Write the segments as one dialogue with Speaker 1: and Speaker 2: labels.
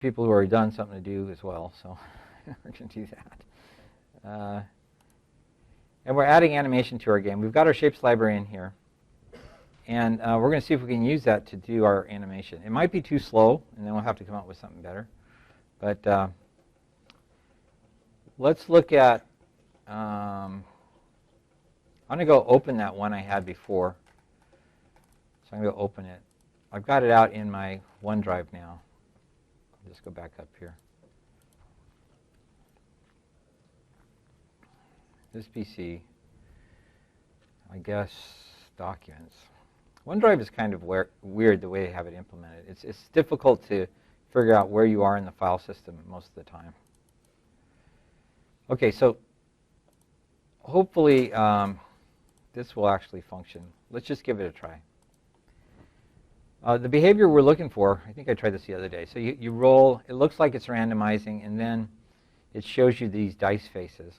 Speaker 1: people who are done something to do as well, so we're going to do that. And we're adding animation to our game. We've got our shapes library in here. And we're going to see if we can use that to do our animation. It might be too slow, and then we'll have to come up with something better. But let's look at, I'm going to go open that one I had before. So I'm going to open it. I've got it out in my OneDrive now. I'll just go back up here. This PC, I guess, documents. OneDrive is kind of weird the way they have it implemented. It's difficult to figure out where you are in the file system most of the time. Okay, so hopefully this will actually function. Let's just give it a try. The behavior we're looking for, I think I tried this the other day. So you roll, it looks like it's randomizing, and then it shows you these dice faces.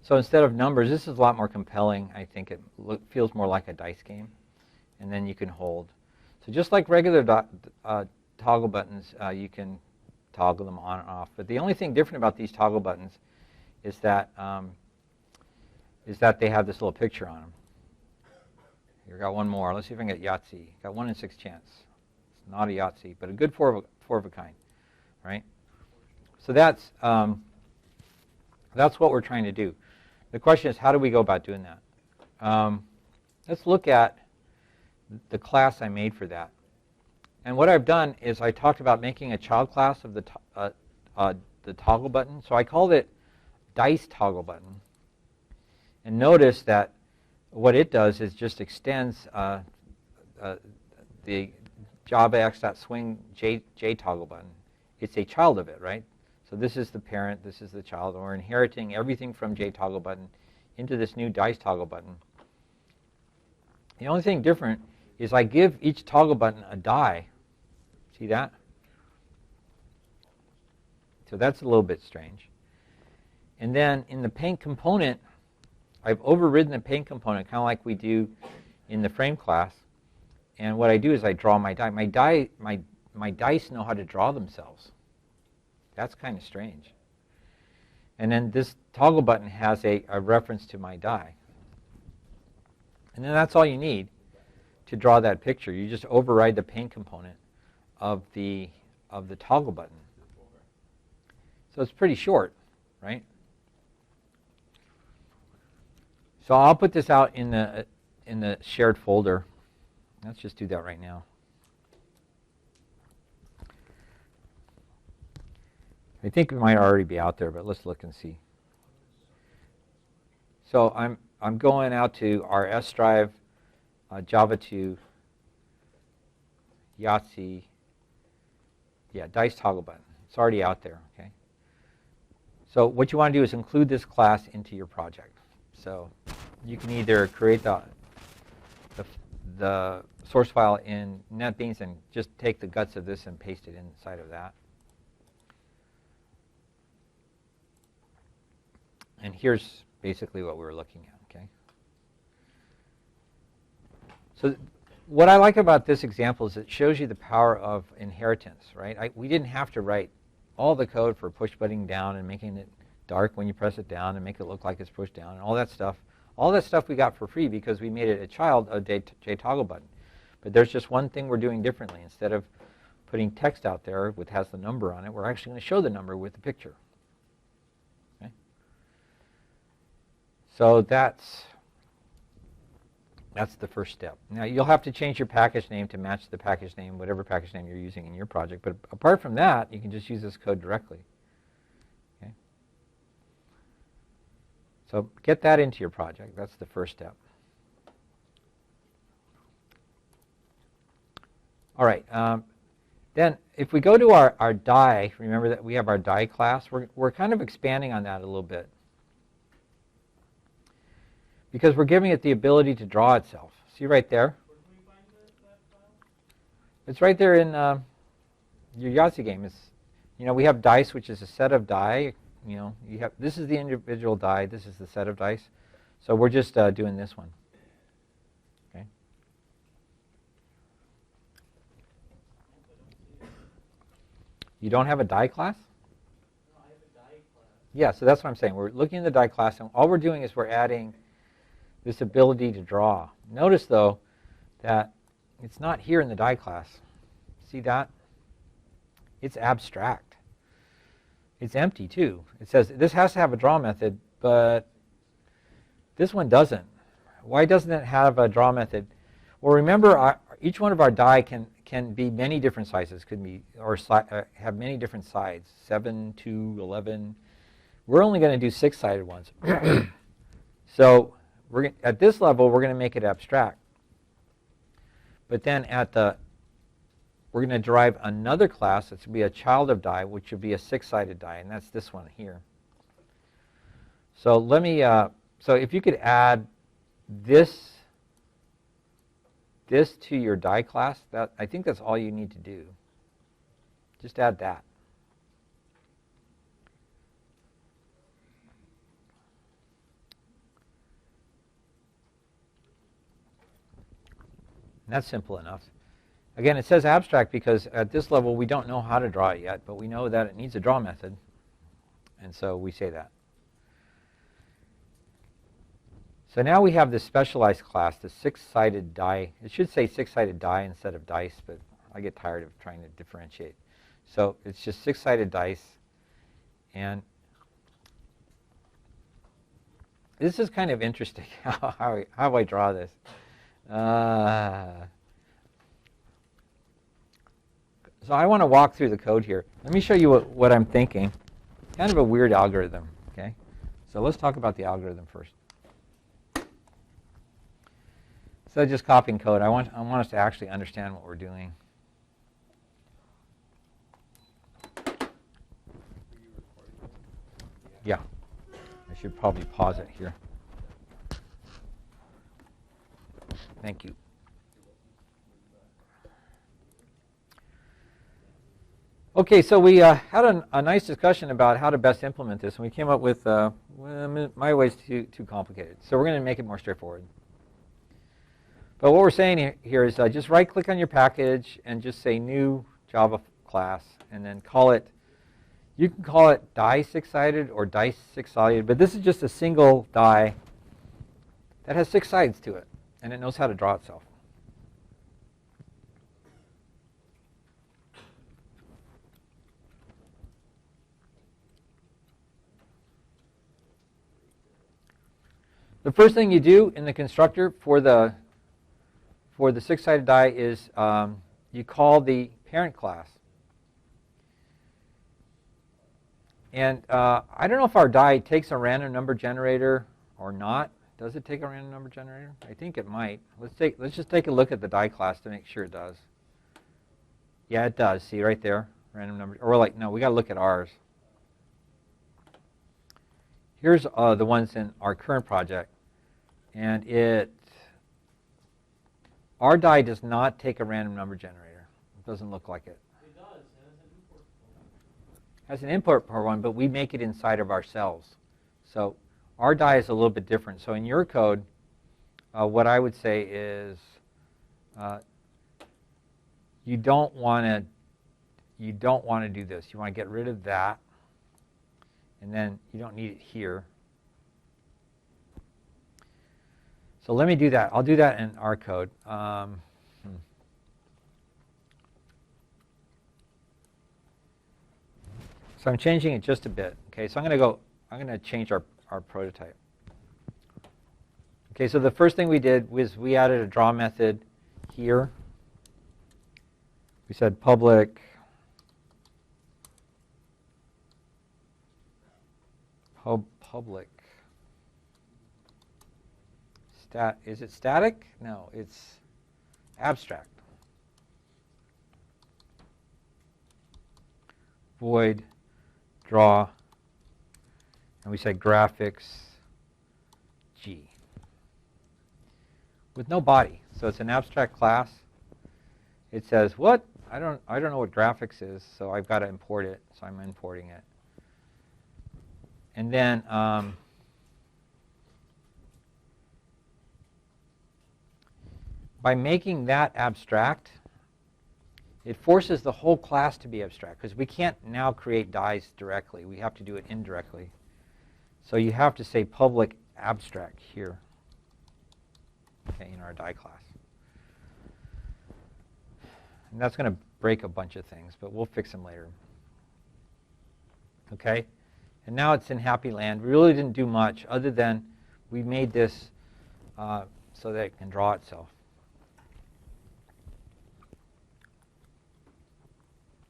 Speaker 1: So instead of numbers, this is a lot more compelling. I think it feels more like a dice game. And then you can hold. So just like regular toggle buttons, you can toggle them on and off. But the only thing different about these toggle buttons is that they have this little picture on them. Here, got one more. Let's see if I can get Yahtzee. Got 1 in 6 chance. It's not a Yahtzee, but a good four of a kind, right? So that's what we're trying to do. The question is, how do we go about doing that? Let's look at the class I made for that. And what I've done is I talked about making a child class of the toggle button. So I called it dice toggle button. And notice that what it does is just extends the javax.swing J toggle button. It's a child of it, right? So this is the parent, this is the child, and we're inheriting everything from J toggle button into this new dice toggle button. The only thing different is I give each toggle button a die. See that? So that's a little bit strange. And then in the paint component, I've overridden the paint component, kind of like we do in the frame class. And what I do is I draw my die. My dice know how to draw themselves. That's kind of strange. And then this toggle button has a reference to my die. And then that's all you need to draw that picture. You just override the paint component of the toggle button. So it's pretty short, right? So I'll put this out in the shared folder. Let's just do that right now. I think it might already be out there, but let's look and see. So I'm going out to our S drive, Java 2, Yahtzee, dice toggle button. It's already out there, okay? So what you want to do is include this class into your project. So you can either create the source file in NetBeans and just take the guts of this and paste it inside of that. And here's basically what we were looking at, okay? So what I like about this example is it shows you the power of inheritance, right? We didn't have to write all the code for push butting down and making it dark when you press it down and make it look like it's pushed down and all that stuff. All that stuff we got for free because we made it a child of J toggle button. But there's just one thing we're doing differently. Instead of putting text out there which has the number on it, we're actually going to show the number with the picture. Okay? So that's the first step. Now you'll have to change your package name to match the package name, whatever package name you're using in your project. But apart from that, you can just use this code directly. Okay? So get that into your project. That's the first step. All right. Then if we go to our die, remember that we have our die class. We're kind of expanding on that a little bit. Because we're giving it the ability to draw itself. See right there?
Speaker 2: Where can we find that file?
Speaker 1: It's right there in your Yahtzee game. We have dice, which is a set of die. This is the individual die. This is the set of dice. So we're just doing this one. Okay. You don't have a die class?
Speaker 2: No, I have a die class.
Speaker 1: Yeah, so that's what I'm saying. We're looking at the die class, and all we're doing is we're adding this ability to draw. Notice, though, that it's not here in the die class. See that? It's abstract. It's empty, too. It says this has to have a draw method, but this one doesn't. Why doesn't it have a draw method? Well, remember, each one of our die can be many different sizes, could be or have many different sides, 7, 2, 11. We're only going to do 6-sided ones. So at this level, we're going to make it abstract. But then we're going to derive another class that's going to be a child of die, which would be a 6-sided die, and that's this one here. So let me. So if you could add this to your die class, I think that's all you need to do. Just add that. And that's simple enough. Again, it says abstract because at this level we don't know how to draw it yet, but we know that it needs a draw method, and so we say that. So now we have this specialized class, the 6-sided die. It should say 6-sided die instead of dice, but I get tired of trying to differentiate. So it's just 6-sided dice. And this is kind of interesting how I draw this. So I want to walk through the code here. Let me show you what I'm thinking. Kind of a weird algorithm, okay? So let's talk about the algorithm first. So just copying code, I want us to actually understand what we're doing. Yeah, I should probably pause it here. Thank you. Okay, so we had a nice discussion about how to best implement this, and we came up with, well, my way is too complicated. So we're going to make it more straightforward. But what we're saying here is just right-click on your package and just say New Java Class, and then call it, you can call it die 6-sided or dice 6-sided, but this is just a single die that has 6 sides to it, and it knows how to draw itself. The first thing you do in the constructor for the 6-sided die is you call the parent class. And I don't know if our die takes a random number generator or not. Does it take a random number generator? I think it might. Let's just take a look at the die class to make sure it does. Yeah, it does. See right there, random number. Or like, no, we got to look at ours. Here's the ones in our current project, and our die does not take a random number generator. It doesn't look like it.
Speaker 2: It does. It has an import for one.
Speaker 1: It has an import for one, but we make it inside of ourselves. So our die is a little bit different. So in your code, what I would say is you don't want to do this. You want to get rid of that, and then you don't need it here. So let me do that. I'll do that in our code. So I'm changing it just a bit. Okay, so I'm going to change our prototype. Okay, so the first thing we did was we added a draw method here. We said public public. Is it static? No, it's abstract. Void draw, and we said graphics G with no body. So it's an abstract class. It says what? I don't know what graphics is, so I've got to import it. So I'm importing it. And then by making that abstract, It forces the whole class to be abstract because we can't now create dies directly. We have to do it indirectly. So you have to say public abstract here, okay, in our die class. And that's going to break a bunch of things, but we'll fix them later. Okay? And now it's in happy land. We really didn't do much other than we made this so that it can draw itself.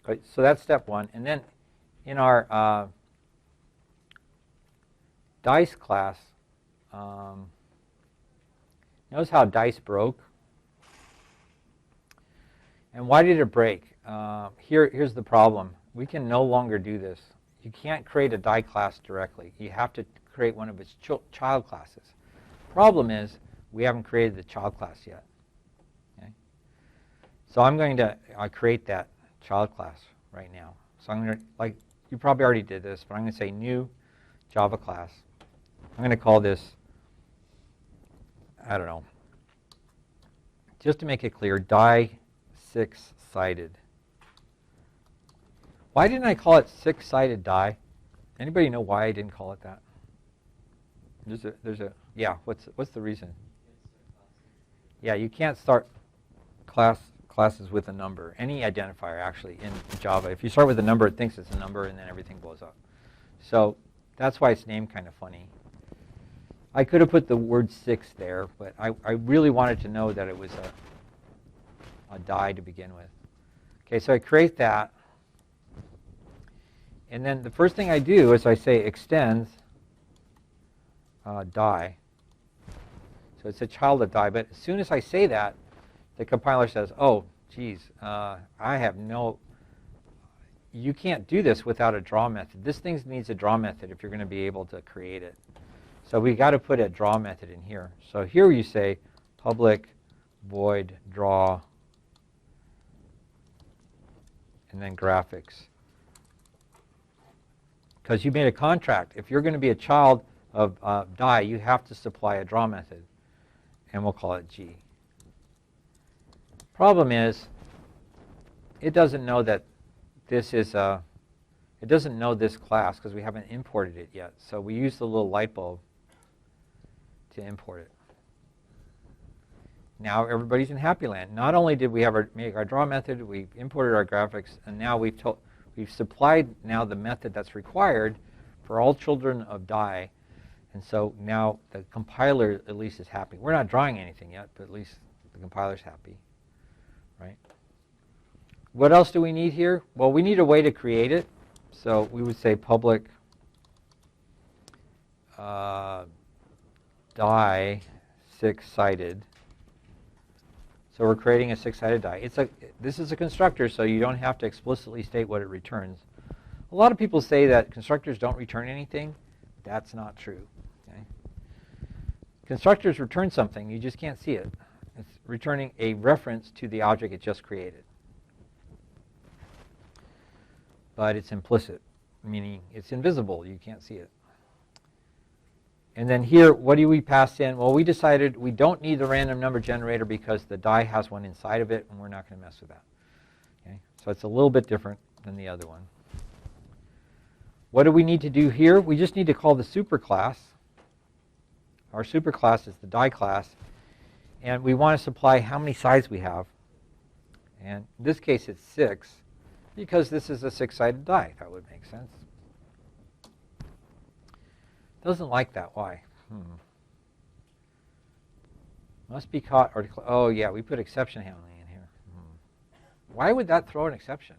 Speaker 1: Okay, so that's step one. And then in our dice class, notice how dice broke. And why did it break? Here's the problem. We can no longer do this. You can't create a die class directly. You have to create one of its child classes. Problem is, we haven't created the child class yet. Okay? So I'm going to create that child class right now. So I'm going to, like, you probably already did this, but I'm going to say new Java class. I'm going to call this, I don't know, just to make it clear, die 6-sided. Why didn't I call it 6-sided die? Anybody know why I didn't call it that? Yeah, what's the reason? Yeah, you can't start classes with a number. Any identifier, actually, in Java. If you start with a number, it thinks it's a number, and then everything blows up. So that's why it's named kind of funny. I could have put the word 6 there, but I really wanted to know that it was a die to begin with. Okay, so I create that. And then the first thing I do is I say extends die. So it's a child of die. But as soon as I say that, the compiler says, oh, geez, you can't do this without a draw method. This thing needs a draw method if you're going to be able to create it. So we got to put a draw method in here. So here you say public void draw and then graphics. Because you made a contract. If you're going to be a child of die, you have to supply a draw method. And we'll call it G. Problem is, it doesn't know that this is it doesn't know this class because we haven't imported it yet. So we use the little light bulb to import it. Now everybody's in happy land. Not only did we make our draw method, we've imported our graphics, and now we've supplied now the method that's required for all children of die. And so now the compiler at least is happy. We're not drawing anything yet, but at least the compiler's happy, right? What else do we need here? Well, we need a way to create it. So we would say public die 6-sided. So we're creating a 6-sided die. This is a constructor, so you don't have to explicitly state what it returns. A lot of people say that constructors don't return anything. That's not true. Okay? Constructors return something. You just can't see it. It's returning a reference to the object it just created. But it's implicit, meaning it's invisible. You can't see it. And then here, what do we pass in? Well, we decided we don't need the random number generator because the die has one inside of it, and we're not going to mess with that. Okay? So it's a little bit different than the other one. What do we need to do here? We just need to call the superclass. Our superclass is the die class. And we want to supply how many sides we have. And in this case, it's 6, because this is a 6-sided die. That would make sense. Doesn't like that. Why? Must be caught or oh yeah, we put exception handling in here. Why would that throw an exception?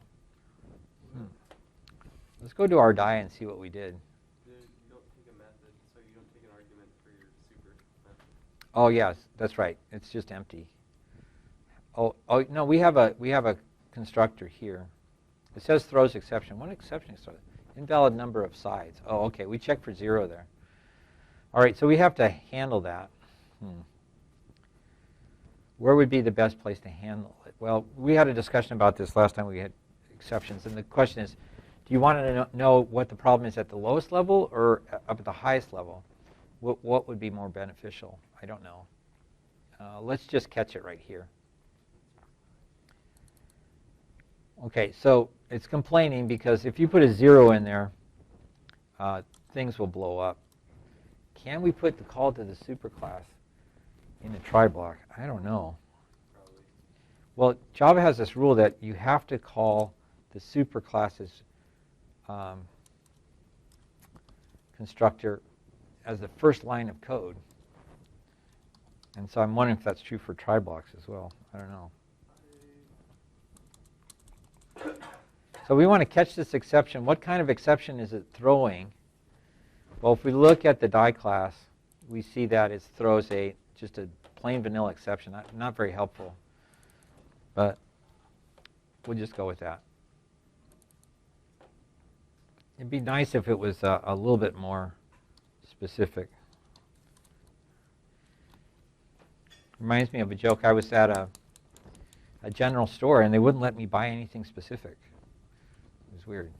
Speaker 1: Let's go to our die and see what we did.
Speaker 3: You don't take a method, so you don't take an argument for your super method.
Speaker 1: Oh yes, that's right. It's just empty. Oh no, we have a constructor here. It says throws exception. What exception is throws? Invalid number of sides. Oh, okay. We checked for 0 there. All right, so we have to handle that. Where would be the best place to handle it? Well, we had a discussion about this last time we had exceptions, and the question is, do you want to know what the problem is at the lowest level or up at the highest level? What would be more beneficial? I don't know. Let's just catch it right here. Okay, so it's complaining because if you put a 0 in there, things will blow up. Can we put the call to the superclass in a try block? I don't know.
Speaker 3: Probably.
Speaker 1: Well, Java has this rule that you have to call the superclass's constructor as the first line of code. And so I'm wondering if that's true for try blocks as well. I don't know. So we want to catch this exception. What kind of exception is it throwing? Well, if we look at the die class, we see that it throws just a plain vanilla exception. Not very helpful, but we'll just go with that. It'd be nice if it was a little bit more specific. Reminds me of a joke. I was at a general store, and they wouldn't let me buy anything specific. It was weird.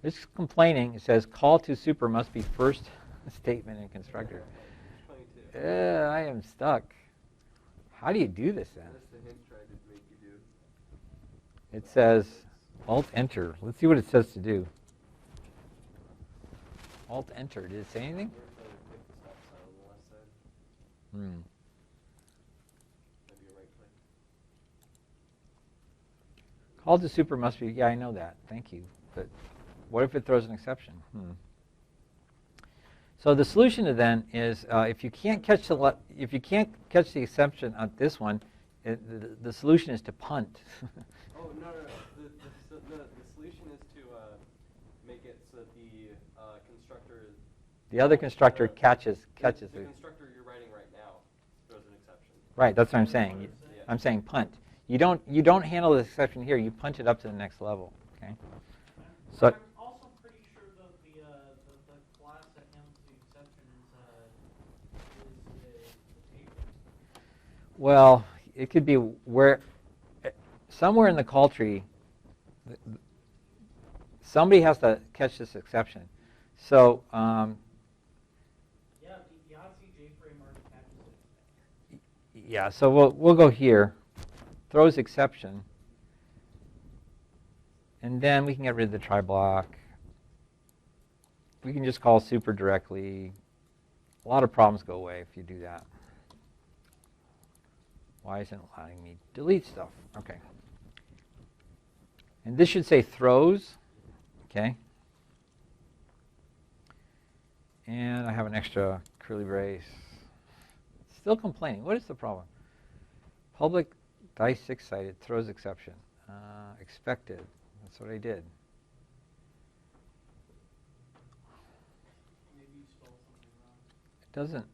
Speaker 1: It's complaining. It says, call to super must be first statement in constructor.
Speaker 3: 22.
Speaker 1: I am stuck. How do you do this then?
Speaker 3: That's the hint tried to make you do.
Speaker 1: It says Alt-Enter. Let's see what it says to do. Alt-Enter. Did it say anything?
Speaker 3: We're trying to click the stop sign on the left side. Maybe your right click.
Speaker 1: Call to super must be, yeah, I know that. Thank you. But what if it throws an exception? So the solution to then is if you can't catch the exception on this one, the solution is to punt.
Speaker 3: Oh, no. The solution is to make it so that the constructor...
Speaker 1: The other constructor catches
Speaker 3: The
Speaker 1: it.
Speaker 3: constructor you're writing right now throws an exception.
Speaker 1: Right, that's what I'm saying.
Speaker 3: Yeah.
Speaker 1: I'm saying punt. You don't handle the exception here. You punt it up to the next level. Okay. So
Speaker 2: I'm also pretty sure that the class that handles the exception is a table.
Speaker 1: well, it could be somewhere in the call tree, somebody has to catch this exception. So
Speaker 2: Yeah, the Yahtzee JFrame already catches it.
Speaker 1: yeah, so we'll go here, throws exception, and then we can get rid of the try block. We can just call super directly. A lot of problems go away if you do that. Why isn't it allowing me to delete stuff? Okay. And this should say throws. Okay. And I have an extra curly brace. Still complaining. What is the problem? Public dice 6-sided throws exception. Expected. That's what I did.
Speaker 2: Maybe you spelled something wrong.
Speaker 1: It doesn't.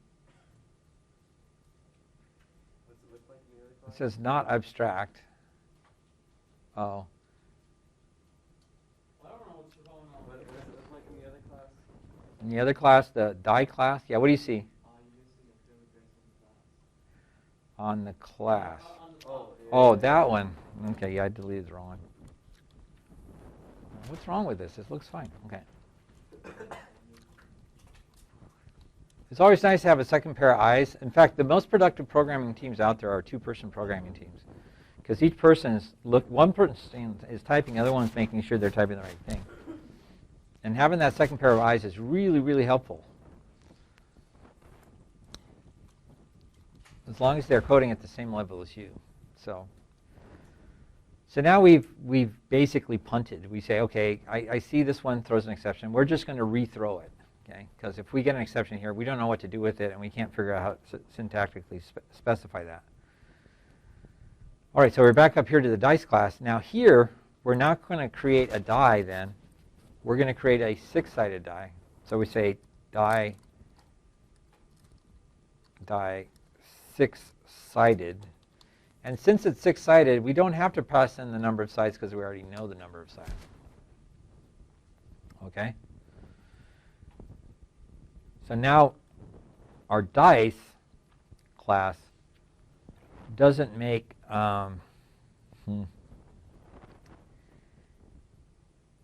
Speaker 3: What's it look like in the other
Speaker 1: It
Speaker 3: class?
Speaker 1: says not abstract. Oh.
Speaker 2: Well, I don't know what's going on.
Speaker 3: What does it look like in the other class?
Speaker 1: In the other class, the die class. Yeah, what do you see?
Speaker 2: You can see the curly brace
Speaker 1: On
Speaker 2: on the class.
Speaker 1: the class.
Speaker 2: On the
Speaker 3: Oh,
Speaker 2: top.
Speaker 3: yeah.
Speaker 1: Oh, that one. Okay, yeah, I deleted the wrong one. What's wrong with this? This looks fine. Okay. It's always nice to have a second pair of eyes. In fact, the most productive programming teams out there are two-person programming teams, because each person one person is typing, the other one's making sure they're typing the right thing. And having that second pair of eyes is really, really helpful. As long as they're coding at the same level as you. So now we've basically punted. We say, okay, I see this one throws an exception. We're just going to rethrow it, okay? Because if we get an exception here, we don't know what to do with it, and we can't figure out how to syntactically specify that. All right, so we're back up here to the dice class. Now here, we're not going to create a die then. We're going to create a 6-sided die. So we say die 6-sided. And since it's 6-sided, we don't have to pass in the number of sides because we already know the number of sides. Okay? So now our dice class doesn't make, well,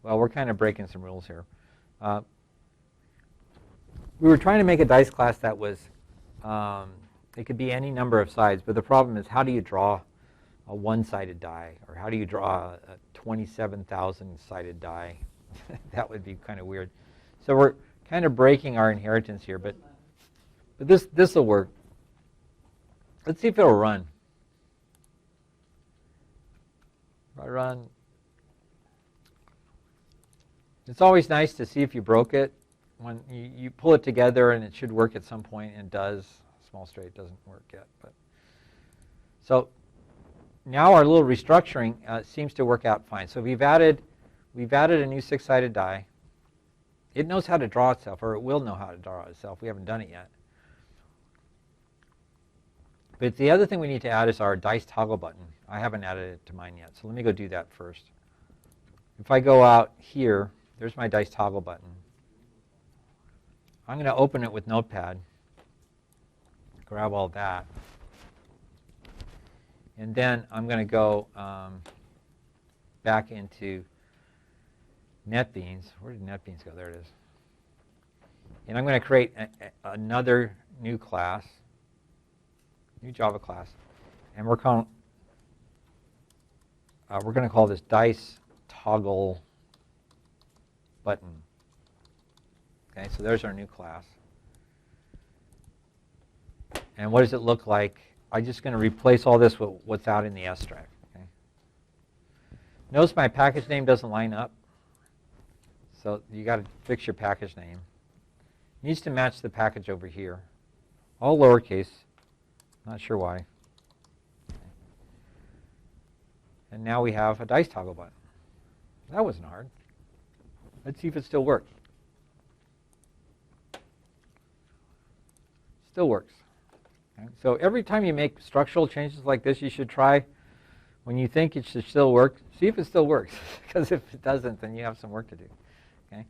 Speaker 1: we're kind of breaking some rules here. We were trying to make a dice class that was, it could be any number of sides, but the problem is how do you draw a one-sided die, or how do you draw a 27,000-sided die? That would be kind of weird. So we're kind of breaking our inheritance here, but this will work. Let's see if it'll run. If I run, it's always nice to see if you broke it. When you pull it together, and it should work at some point, and it does. Small straight doesn't work yet, but so now our little restructuring seems to work out fine. So we've added a new six-sided die. It knows how to draw itself, or it will know how to draw itself. We haven't done it yet. But the other thing we need to add is our dice toggle button. I haven't added it to mine yet, so let me go do that first. If I go out here, there's my dice toggle button. I'm going to open it with Notepad, grab all that, and then I'm going to go back into NetBeans. Where did NetBeans go? There it is. And I'm going to create another new class, new Java class, and we're going to call this dice toggle button. Okay, so there's our new class. And what does it look like? I'm just going to replace all this with what's out in the S drive. Okay. Notice my package name doesn't line up. So you got to fix your package name. It needs to match the package over here. All lowercase. Not sure why. Okay. And now we have a dice toggle button. That wasn't hard. Let's see if it still works. Still works. Okay. So every time you make structural changes like this, you should try, when you think it should still work, see if it still works. Because if it doesn't, then you have some work to do. Okay.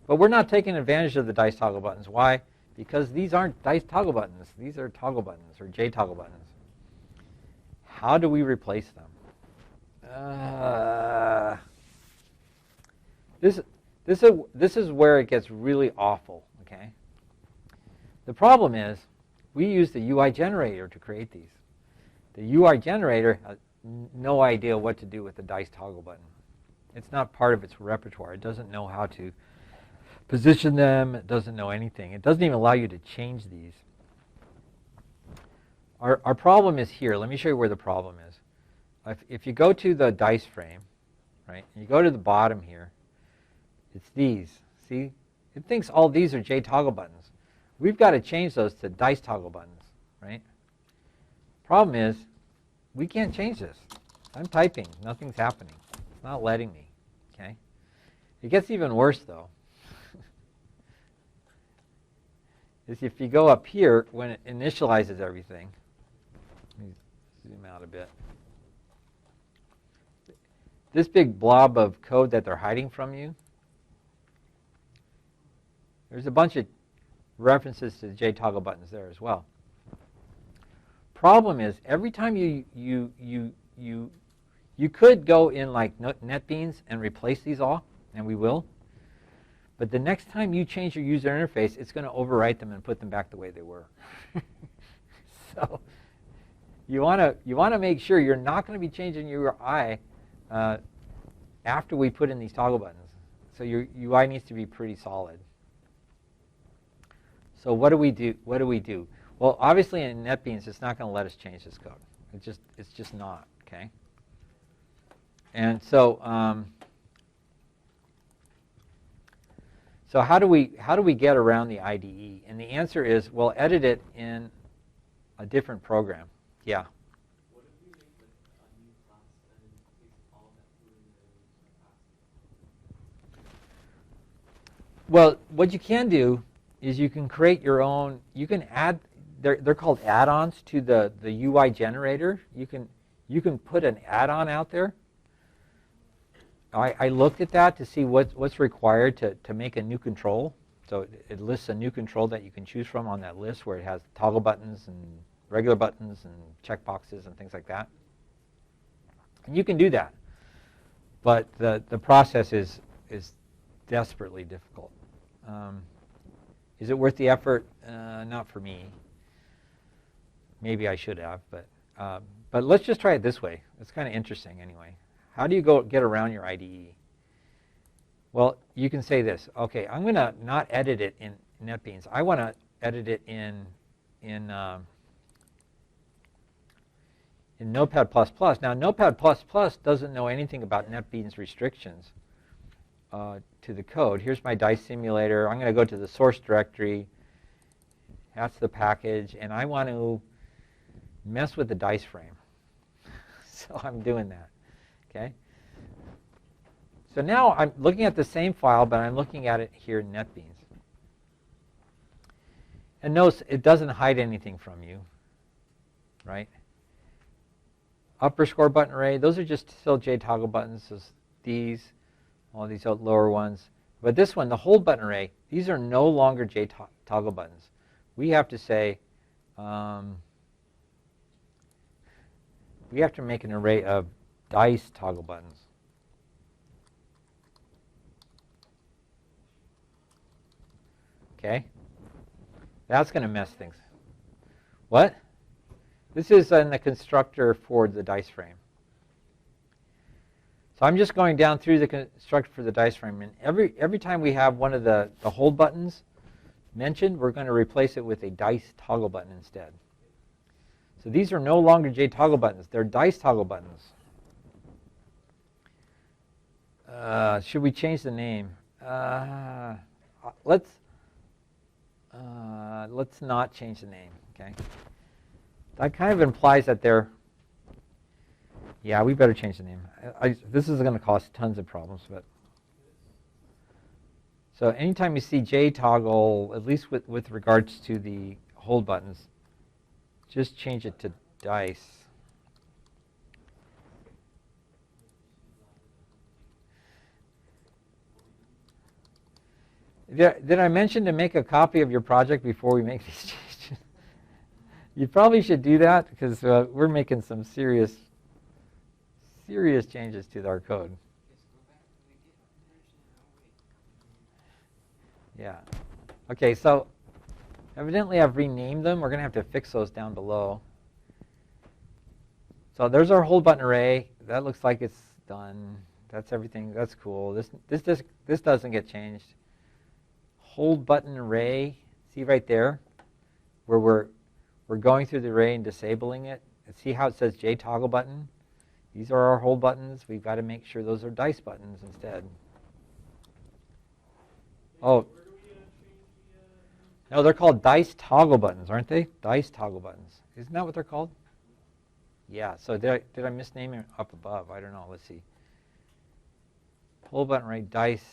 Speaker 1: But we're not taking advantage of the dice toggle buttons. Why? Because these aren't dice toggle buttons. These are toggle buttons, or J toggle buttons. How do we replace them? This is where it gets really awful. Okay. The problem is we use the UI generator to create these. The UI generator has no idea what to do with the dice toggle button. It's not part of its repertoire. It doesn't know how to position them. It doesn't know anything. It doesn't even allow you to change these. Our problem is here. Let me show you where the problem is. If you go to the dice frame, right, and you go to the bottom here, it's these. See? It thinks all these are J toggle buttons. We've got to change those to dice toggle buttons, right? Problem is, we can't change this. I'm typing. Nothing's happening. It's not letting me, okay? It gets even worse, though. Is if you go up here, when it initializes everything, let me zoom out a bit. This big blob of code that they're hiding from you, there's a bunch of references to the J toggle buttons there as well. Problem is, every time you could go in like NetBeans and replace these all, and we will. But the next time you change your user interface, it's going to overwrite them and put them back the way they were. So you want to make sure you're not going to be changing your UI after we put in these toggle buttons. So your UI needs to be pretty solid. So what do we do? What do we do? Well, obviously in NetBeans, it's not going to let us change this code. It's just not, okay? And so so how do we get around the IDE? And the answer is, we'll edit it in a different program. Yeah.
Speaker 2: What if we make like a new class and then paste all that through in the class?
Speaker 1: Well, what you can do is you can create your own. You can add. They're called add-ons to the UI generator. You can put an add-on out there. I looked at that to see what's required to make a new control. So it lists a new control that you can choose from on that list, where it has toggle buttons and regular buttons and checkboxes and things like that. And you can do that, but the process is desperately difficult. Is it worth the effort? Not for me. Maybe I should have, but But let's just try it this way. It's kind of interesting anyway. How do you get around your IDE? Well, you can say this. Okay, I'm going to not edit it in NetBeans. I want to edit it in Notepad++. Now, Notepad++ doesn't know anything about NetBeans restrictions to the code. Here's my dice simulator. I'm going to go to the source directory. That's the package. And I want to mess with the dice frame. So I'm doing that. Okay. So now I'm looking at the same file, but I'm looking at it here in NetBeans. And notice it doesn't hide anything from you, right? Upper score button array, those are just still JToggle buttons. So these, all these lower ones. But this one, the whole button array, these are no longer JToggle buttons. We have to say, we have to make an array of dice toggle buttons. Okay? That's going to mess things. What? This is in the constructor for the dice frame. So I'm just going down through the constructor for the dice frame. And every time we have one of the hold buttons mentioned, we're going to replace it with a dice toggle button instead. So these are no longer JToggle buttons. They're dice toggle buttons. Should we change the name? Let's not change the name. Okay. That kind of implies that they're. Yeah, we better change the name. This is going to cause tons of problems, but. So anytime you see JToggle, at least with regards to the hold buttons, just change it to dice. Did I mention to make a copy of your project before we make these changes? You probably should do that because we're making some serious changes to our code. Yeah. Okay, so evidently I've renamed them. We're going to have to fix those down below. So there's our hold button array. That looks like it's done. That's everything. That's cool. This doesn't get changed. Hold button array. See right there where we're going through the array and disabling it. And see how it says JToggle button? These are our hold buttons. We've got to make sure those are dice buttons instead. Oh. No, they're called dice toggle buttons, aren't they? Dice toggle buttons. Isn't that what they're called? Yeah, so did I misname it up above? I don't know. Let's see. Hold button array, dice.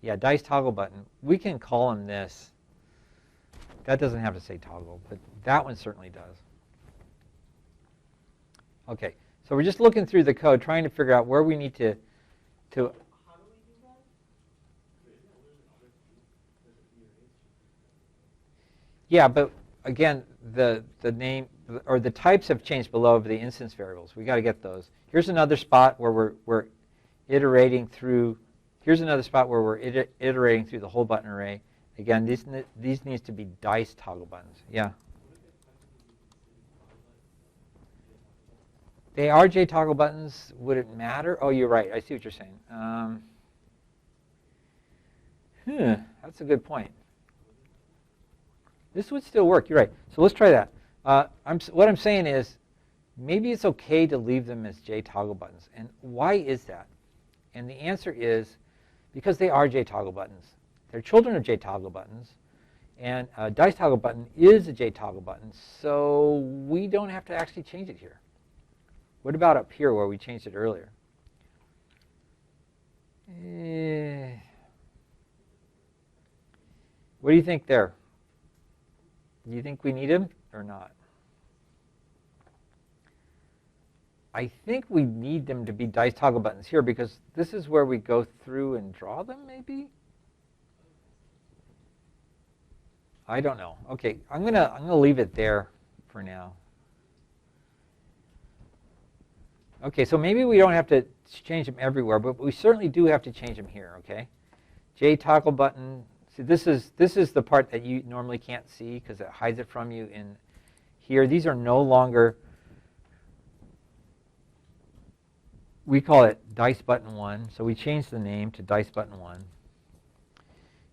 Speaker 1: Yeah, dice toggle button. We can call them this. That doesn't have to say toggle, but that one certainly does. Okay, so we're just looking through the code, trying to figure out where we need to.
Speaker 2: How do we do that?
Speaker 1: Yeah, but again, the name or the types have changed below of the instance variables. We got to get those. Here's another spot where we're iterating through. Here's another spot where we're iterating through the whole button array. Again, these needs to be dice toggle buttons. Yeah. They are JToggle buttons. Would it matter? Oh, you're right. I see what you're saying. That's a good point. This would still work. You're right. So let's try that. What I'm saying is maybe it's okay to leave them as JToggle buttons. And why is that? And the answer is because they are JToggle buttons. They're children of JToggle buttons. And a dice toggle button is a JToggle button. So we don't have to actually change it here. What about up here where we changed it earlier? What do you think there? Do you think we need them or not? I think we need them to be dice toggle buttons here because this is where we go through and draw them, maybe? I don't know. Okay, I'm gonna leave it there for now. Okay, so maybe we don't have to change them everywhere, but we certainly do have to change them here, okay? JToggle button. See, this is the part that you normally can't see because it hides it from you in here. These are no longer we call it dice button 1. So we changed the name to dice button 1.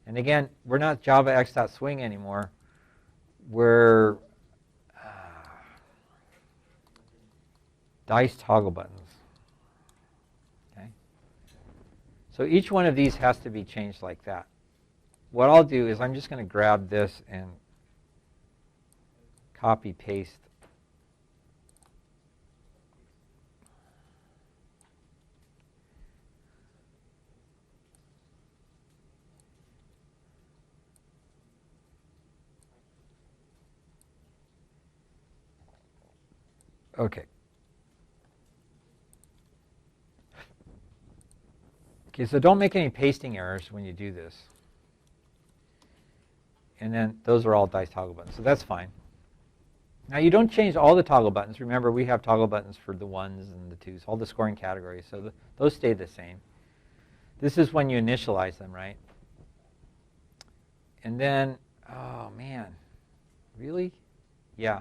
Speaker 1: And again, we're not Java x.swing anymore. We're dice toggle buttons. Okay. So each one of these has to be changed like that. What I'll do is I'm just going to grab this and copy paste. Okay. Okay, so don't make any pasting errors when you do this. And then those are all dice toggle buttons, so that's fine. Now you don't change all the toggle buttons. Remember, we have toggle buttons for the 1s and the 2s, all the scoring categories, so those stay the same. This is when you initialize them, right? And then, oh man, really? Yeah.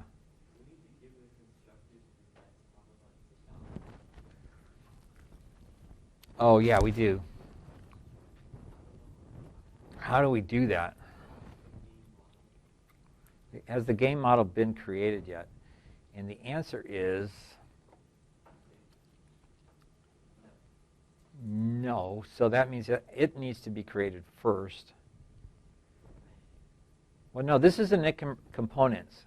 Speaker 1: Oh yeah, we do. How do we do that? Has the game model been created yet? And the answer is no. So that means that it needs to be created first. Well, no, this is init components.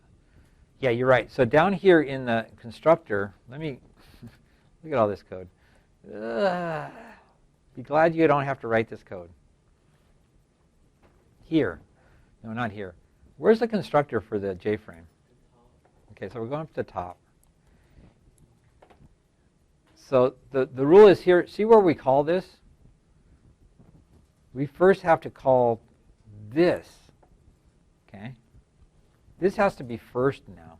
Speaker 1: Yeah, you're right. So down here in the constructor, let me look at all this code. Be glad you don't have to write this code. Here. No, not here. Where's the constructor for the JFrame? Okay, so we're going up to the top. So the rule is here. See where we call this? We first have to call this. Okay? This has to be first now.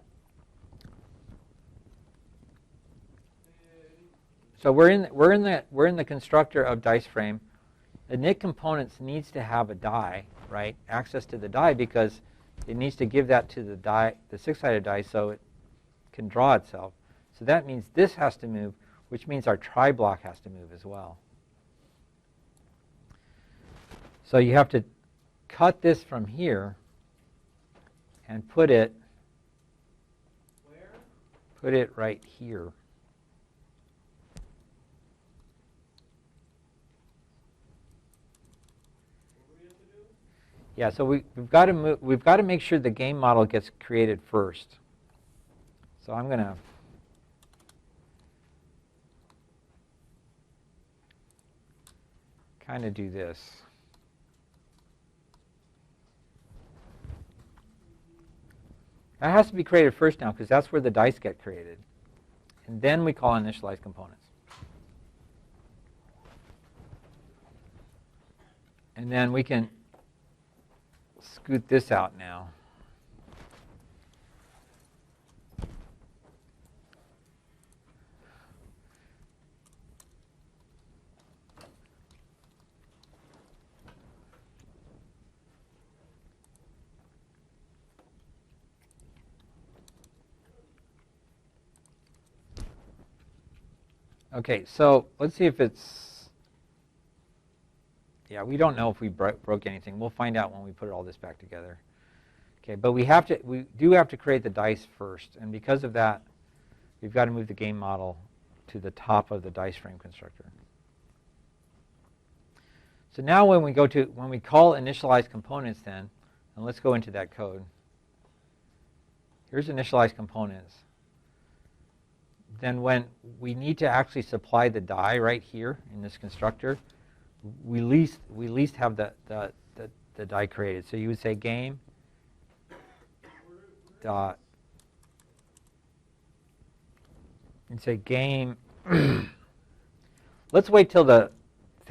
Speaker 1: So we're in the constructor of DiceFrame. Init components needs to have a die, right? Access to the die, because it needs to give that to the die, the 6-sided die, so it can draw itself. So that means this has to move, which means our try block has to move as well. So you have to cut this from here and put it
Speaker 2: Where?
Speaker 1: Put it right here.
Speaker 2: What do we have to do?
Speaker 1: Yeah, so we've got to make sure the game model gets created first. So I'm going to kind of do this. That has to be created first now, because that's where the dice get created. And then we call initialize components. And then we can scoot this out now. Okay, so let's see if it's, yeah, we don't know if we broke anything. We'll find out when we put all this back together. Okay, but we do have to create the dice first, and because of that, we've got to move the game model to the top of the dice frame constructor. So now when we call initialize components then, and let's go into that code. Here's initialize components. Then when we need to actually supply the die right here in this constructor, we least have the die created. So you would say game dot, and say game. Let's wait till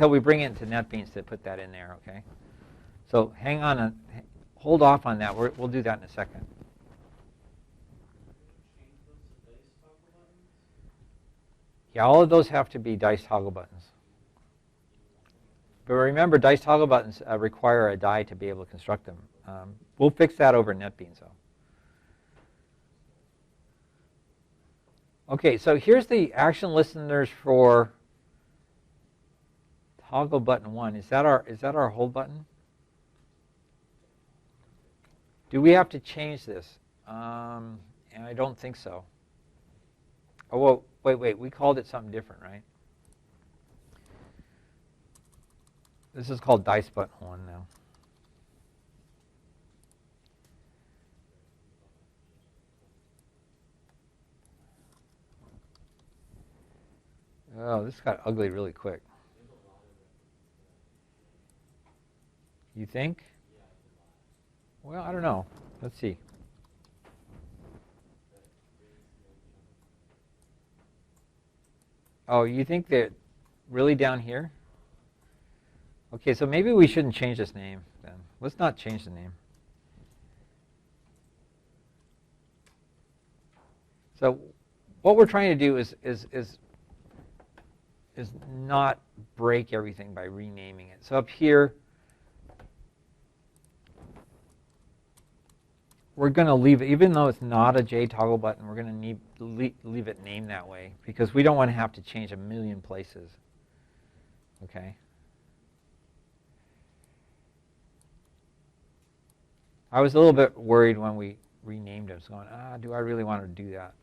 Speaker 1: we bring it into NetBeans to put that in there, okay? So hang on, hold off on that. We'll do that in a second. Yeah, all of those have to be dice toggle buttons. But remember, dice toggle buttons require a die to be able to construct them. We'll fix that over in NetBeans, though. Okay, so here's the action listeners for toggle button 1. Is that our hold button? Do we have to change this? And I don't think so. Oh, well, wait. We called it something different, right? This is called dice button 1 now. Oh, this got ugly really quick. You think? Well, I don't know. Let's see. Oh, you think that really down here? Okay, so maybe we shouldn't change this name then. Let's not change the name. So what we're trying to do is not break everything by renaming it. So up here, we're going to leave it, even though it's not a J toggle button, we're going to leave it named that way because we don't want to have to change a million places. Okay. I was a little bit worried when we renamed it. I was going, do I really want to do that?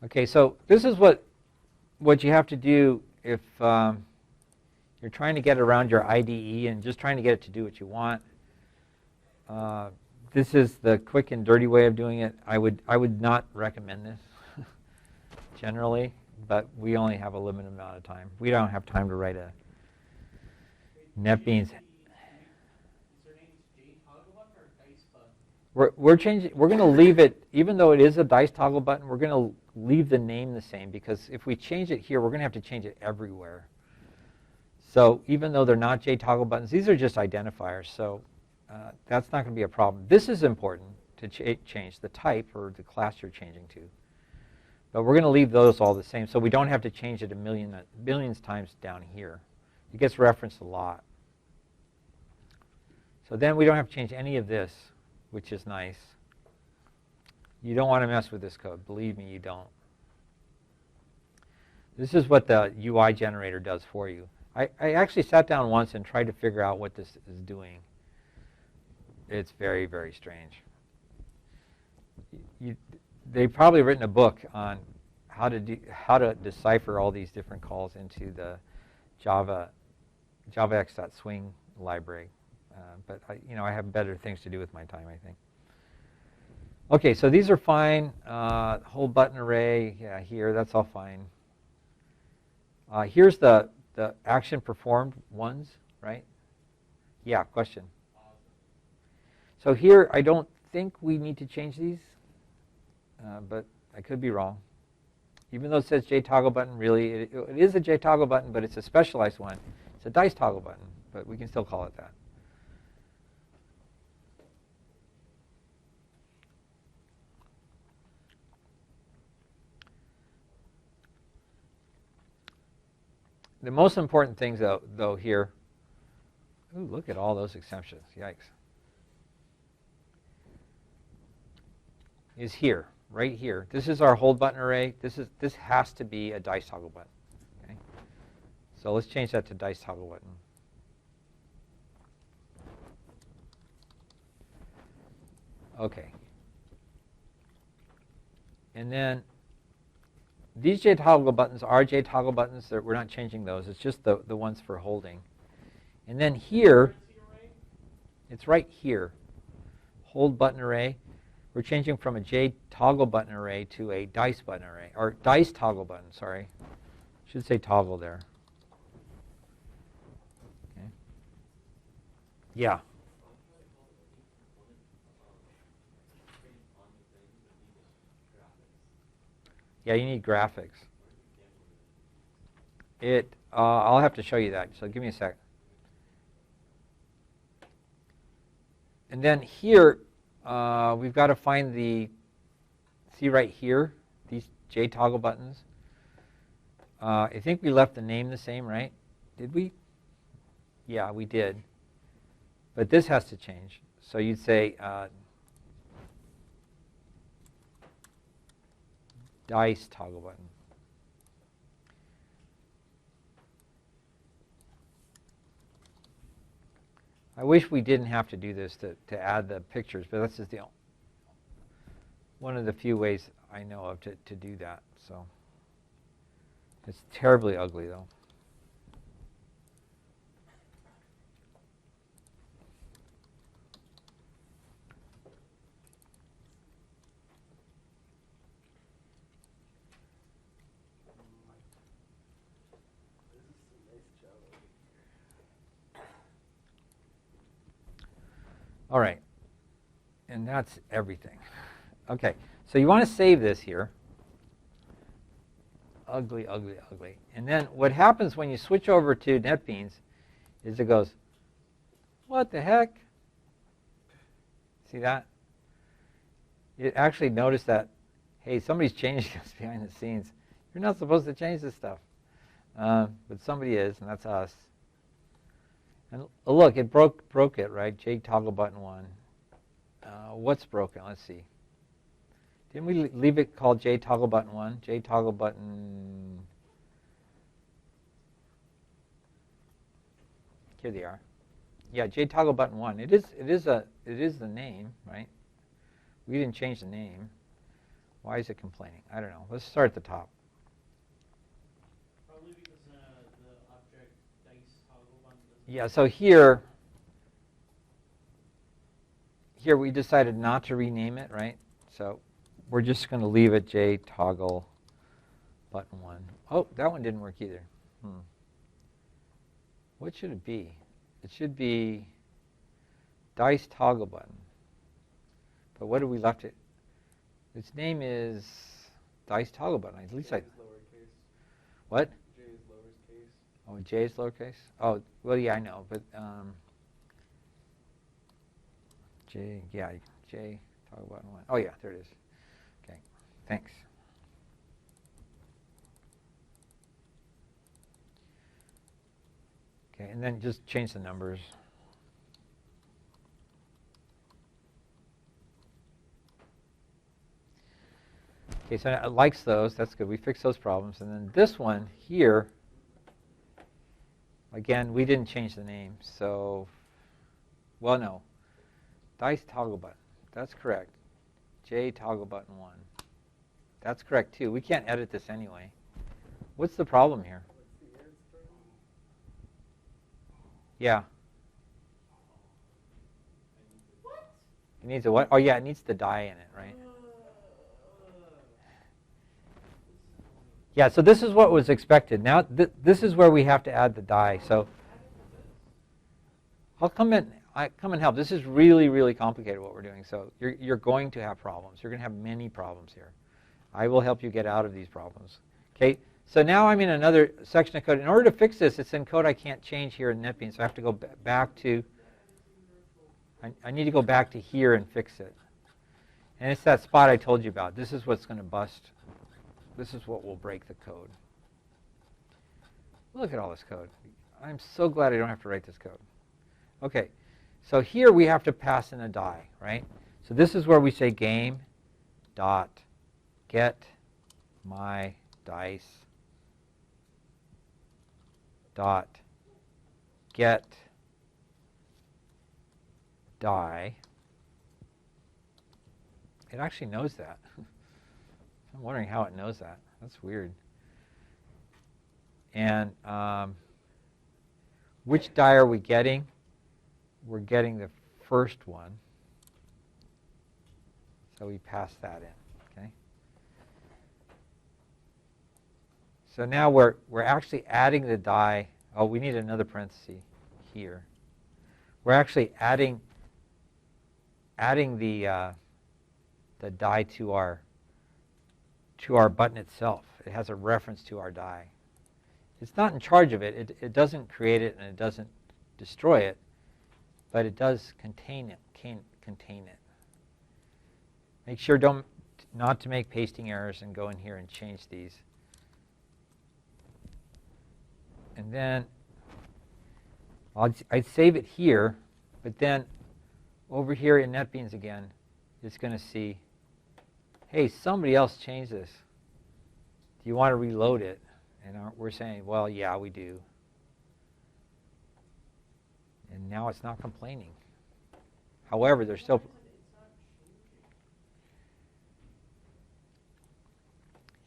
Speaker 1: Okay, so this is what you have to do if you're trying to get around your IDE and just trying to get it to do what you want. This is the quick and dirty way of doing it. I would not recommend this generally, but we only have a limited amount of time. We don't have time to write a NetBeans. We're changing. We're going to leave it, even though it is a dice toggle button. We're going to leave the name the same because if we change it here, we're going to have to change it everywhere. So even though they're not J toggle buttons, these are just identifiers. So that's not going to be a problem. This is important to change the type or the class you're changing to. But we're going to leave those all the same, so we don't have to change it millions times down here. It gets referenced a lot. So then we don't have to change any of this, which is nice. You don't want to mess with this code. Believe me, you don't. This is what the UI generator does for you. I actually sat down once and tried to figure out what this is doing. It's very, very strange. They've probably written a book on how to decipher all these different calls into the javax.swing library. But I have better things to do with my time, I think. Okay, so these are fine. Whole button array, yeah, here, that's all fine. Here's the action performed ones, right? Yeah, question. So here, I don't think we need to change these, but I could be wrong. Even though it says J toggle button, really, it is a J toggle button, but it's a specialized one. It's a dice toggle button, but we can still call it that. The most important things, though here, ooh, look at all those exceptions, yikes, is here, right here. This is our hold button array. This has to be a dice toggle button. Okay? So let's change that to dice toggle button. Okay. And then these J toggle buttons are J toggle buttons. We're not changing those. It's just the ones for holding. And then here, it's right here, hold button array. We're changing from a J toggle button array to a dice button array, or dice toggle button, sorry. Should say toggle there. Okay. Yeah. Yeah, you need graphics. I'll have to show you that, so give me a sec. And then here, we've got to find see right here, these J toggle buttons. I think we left the name the same, right? Did we? Yeah, we did. But this has to change. So you'd say dice toggle button. I wish we didn't have to do this to add the pictures, but that's just one of the few ways I know of to do that. So it's terribly ugly, though. All right, and that's everything. Okay, so you want to save this here. Ugly, ugly, ugly. And then what happens when you switch over to NetBeans is it goes, what the heck? See that? You actually notice that, hey, somebody's changing this behind the scenes. You're not supposed to change this stuff. But somebody is, and that's us. And look, it broke it, right? J toggle button 1. What's broken? Let's see. Didn't we leave it called J toggle button 1? J toggle button. Here they are. Yeah, J toggle button 1. It is the name, right? We didn't change the name. Why is it complaining? I don't know. Let's start at the top.
Speaker 2: Probably because the object dice toggle button doesn't.
Speaker 1: Yeah, so here we decided not to rename it, right? So we're just going to leave it J toggle button 1. Oh, that one didn't work either. What should it be? It should be dice toggle button. But what did we left it? Its name is dice toggle button. At least
Speaker 3: J is lowercase.
Speaker 1: What?
Speaker 3: J is lowercase.
Speaker 1: Oh, J is lowercase? Oh, well, yeah, I know, but J toggle button 1. Oh, yeah, there it is. Okay, thanks. Okay, and then just change the numbers. Okay, so it likes those. That's good. We fixed those problems. And then this one here, again, we didn't change the name. So, well, no. Dice toggle button. That's correct. J toggle button 1. That's correct, too. We can't edit this anyway. What's the problem here? Yeah.
Speaker 2: What?
Speaker 1: It needs a what? Oh, yeah, it needs the die in it, right? Yeah, so this is what was expected. Now, this is where we have to add the die. So I'll come and help. This is really, really complicated what we're doing. So you're going to have problems. You're going to have many problems here. I will help you get out of these problems. Okay, so now I'm in another section of code. In order to fix this, it's in code I can't change here in NetBeans. So I have to go back to, I need to go back to here and fix it. And it's that spot I told you about. This is what's going to bust. This is what will break the code. Look at all this code. I'm so glad I don't have to write this code. Okay, so here we have to pass in a die, right? So this is where we say game dot get my dice dot get die. It actually knows that. I'm wondering how it knows that. That's weird. And which die are we getting? We're getting the first one. So we pass that in. Okay. So now we're actually adding the die. Oh, we need another parenthesis here. We're actually adding the die to our button itself. It has a reference to our die. It's not in charge of it. It doesn't create it and it doesn't destroy it, but it does contain it. Contain it. Make sure not to make pasting errors and go in here and change these. And then I'd save it here, but then over here in NetBeans again, it's going to see, hey, somebody else changed this. Do you want to reload it? And we're saying, well, yeah, we do. And now it's not complaining. However, there's still...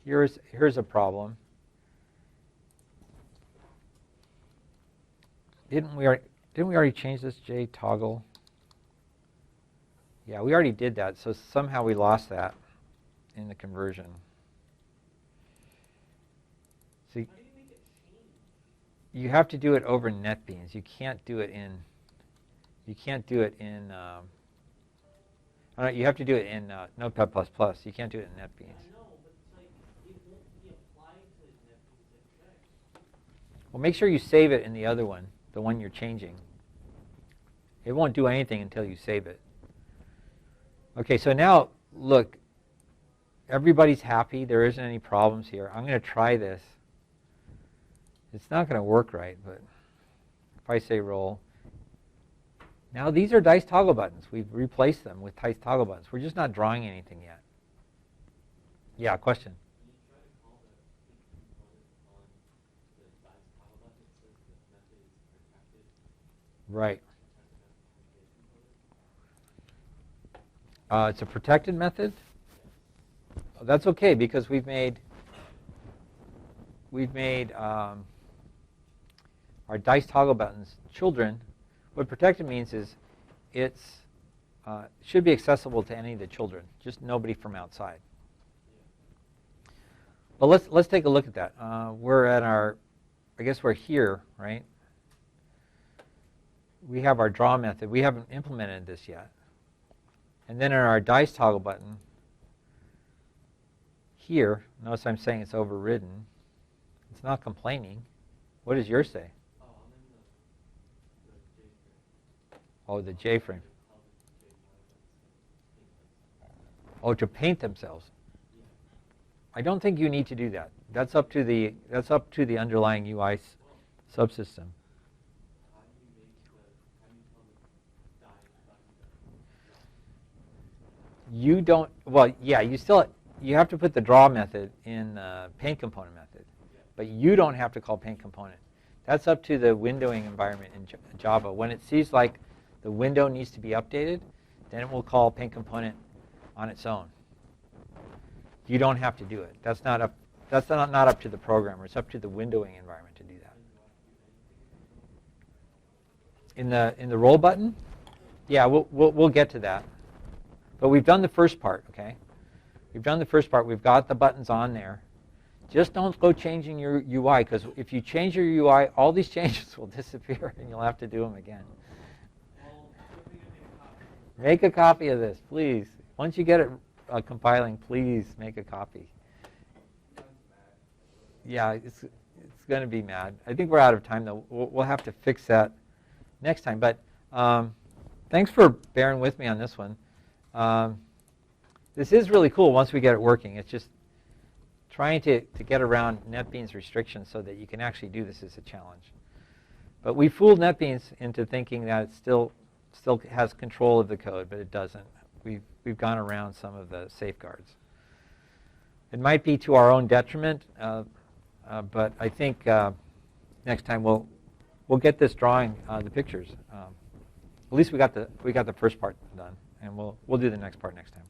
Speaker 1: Here's a problem. Didn't we already change this J toggle? Yeah, we already did that, so somehow we lost that in the conversion. See,
Speaker 2: How do you make it change?
Speaker 1: you have to do it over NetBeans. You can't do it in. You have to do it in Notepad++. You can't do it in NetBeans.
Speaker 2: I know, but it's like it won't be applied to NetBeans exec.
Speaker 1: Well, make sure you save it in the other one, the one you're changing. It won't do anything until you save it. Okay, so now, look, everybody's happy. There isn't any problems here. I'm going to try this. It's not going to work right, but if I say roll. Now these are dice toggle buttons. We've replaced them with dice toggle buttons. We're just not drawing anything yet. Yeah, question?
Speaker 4: Can you try to call the component on the dice toggle button that says the method is protected?
Speaker 1: Right.
Speaker 4: Component?
Speaker 1: It's a protected method? Oh, that's okay, because we've made our dice toggle buttons children. What protected means is it's should be accessible to any of the children, just nobody from outside. Well, let's take a look at that. We're at I guess we're here, right? We have our draw method. We haven't implemented this yet. And then in our dice toggle button, here, notice I'm saying it's overridden. It's not complaining. What does yours say?
Speaker 4: Oh, I'm in the J-frame.
Speaker 1: Oh, the J-frame.
Speaker 4: Tell the J buttons.
Speaker 1: Oh, to paint themselves.
Speaker 4: Yeah.
Speaker 1: I don't think you need to do that. That's up to the underlying UI subsystem.
Speaker 4: How do you tell the die button that
Speaker 1: You don't. Well, yeah, you have to put the draw method in the paint component method, but you don't have to call paint component. That's up to the windowing environment in Java. When it sees like the window needs to be updated, then it will call paint component on its own. You don't have to do it. That's not up to the programmer. It's up to the windowing environment to do that. In the roll button, yeah, we'll get to that. But we've done the first part, okay? We've done the first part. We've got the buttons on there. Just don't go changing your UI, because if you change your UI, all these changes will disappear, and you'll have to do them again.
Speaker 2: Well, good thing I made a copy.
Speaker 1: Make a copy of this, please. Once you get it compiling, please make a copy. Yeah, it's going to be mad. I think we're out of time, though. We'll have to fix that next time. But thanks for bearing with me on this one. This is really cool once we get it working. It's just trying to get around NetBeans restrictions so that you can actually do this is a challenge. But we fooled NetBeans into thinking that it still has control of the code, but it doesn't. We've gone around some of the safeguards. It might be to our own detriment, but I think next time we'll get this drawing the pictures. At least we got the first part done, and we'll do the next part next time.